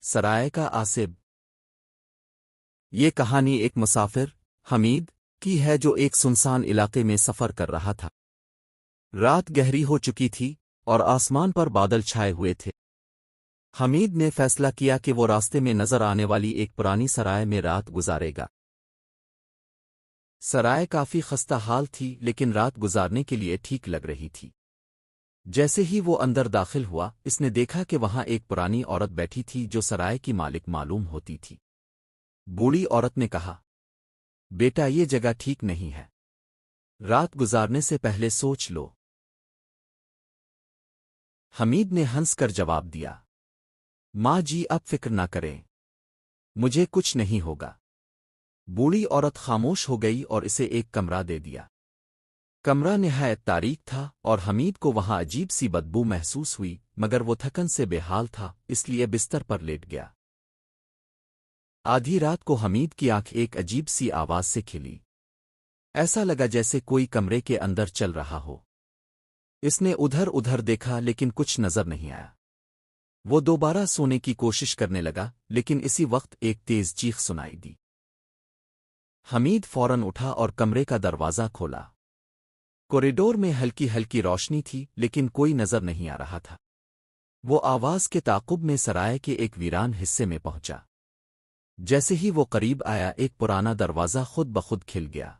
سرائے کا آصب۔ یہ کہانی ایک مسافر حمید کی ہے جو ایک سنسان علاقے میں سفر کر رہا تھا۔ رات گہری ہو چکی تھی اور آسمان پر بادل چھائے ہوئے تھے۔ حمید نے فیصلہ کیا کہ وہ راستے میں نظر آنے والی ایک پرانی سرائے میں رات گزارے گا۔ سرائے کافی خستہ حال تھی لیکن رات گزارنے کے لیے ٹھیک لگ رہی تھی۔ جیسے ہی وہ اندر داخل ہوا اس نے دیکھا کہ وہاں ایک پرانی عورت بیٹھی تھی جو سرائے کی مالک معلوم ہوتی تھی۔ بوڑھی عورت نے کہا، بیٹا یہ جگہ ٹھیک نہیں ہے، رات گزارنے سے پہلے سوچ لو۔ حمید نے ہنس کر جواب دیا، ماں جی اب فکر نہ کریں، مجھے کچھ نہیں ہوگا۔ بوڑھی عورت خاموش ہو گئی اور اسے ایک کمرہ دے دیا۔ کمرہ نہایت تاریک تھا اور حمید کو وہاں عجیب سی بدبو محسوس ہوئی، مگر وہ تھکن سے بے حال تھا اس لیے بستر پر لیٹ گیا۔ آدھی رات کو حمید کی آنکھ ایک عجیب سی آواز سے کھلی۔ ایسا لگا جیسے کوئی کمرے کے اندر چل رہا ہو۔ اس نے ادھر ادھر دیکھا لیکن کچھ نظر نہیں آیا۔ وہ دوبارہ سونے کی کوشش کرنے لگا لیکن اسی وقت ایک تیز چیخ سنائی دی۔ حمید فوراً اٹھا اور کمرے کا دروازہ کھولا۔ کوریڈور میں ہلکی ہلکی روشنی تھی لیکن کوئی نظر نہیں آ رہا تھا۔ وہ آواز کے تعاقب میں سرائے کے ایک ویران حصے میں پہنچا۔ جیسے ہی وہ قریب آیا ایک پرانا دروازہ خود بخود کھل گیا۔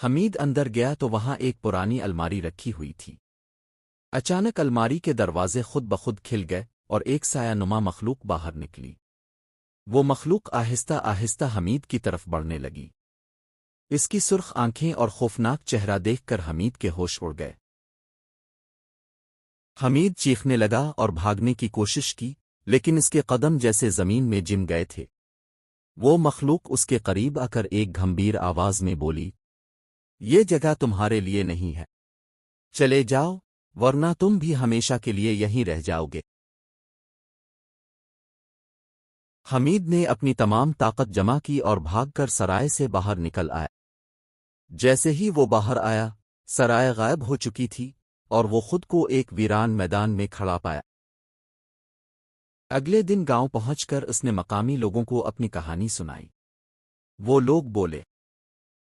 حمید اندر گیا تو وہاں ایک پرانی الماری رکھی ہوئی تھی۔ اچانک الماری کے دروازے خود بخود کھل گئے اور ایک سایہ نما مخلوق باہر نکلی۔ وہ مخلوق آہستہ آہستہ حمید کی طرف بڑھنے لگی۔ اس کی سرخ آنکھیں اور خوفناک چہرہ دیکھ کر حمید کے ہوش اڑ گئے۔ حمید چیخنے لگا اور بھاگنے کی کوشش کی لیکن اس کے قدم جیسے زمین میں جم گئے تھے۔ وہ مخلوق اس کے قریب آ کر ایک گھمبیر آواز میں بولی، یہ جگہ تمہارے لیے نہیں ہے، چلے جاؤ ورنہ تم بھی ہمیشہ کے لیے یہیں رہ جاؤ گے۔ حمید نے اپنی تمام طاقت جمع کی اور بھاگ کر سرائے سے باہر نکل آیا۔ جیسے ہی وہ باہر آیا سرائے غائب ہو چکی تھی اور وہ خود کو ایک ویران میدان میں کھڑا پایا۔ اگلے دن گاؤں پہنچ کر اس نے مقامی لوگوں کو اپنی کہانی سنائی۔ وہ لوگ بولے،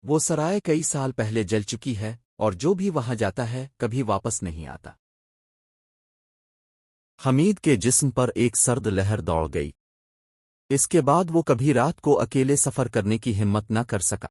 وہ سرائے کئی سال پہلے جل چکی ہے اور جو بھی وہاں جاتا ہے کبھی واپس نہیں آتا۔ حمید کے جسم پر ایک سرد لہر دوڑ گئی۔ اس کے بعد وہ کبھی رات کو اکیلے سفر کرنے کی ہمت نہ کر سکا۔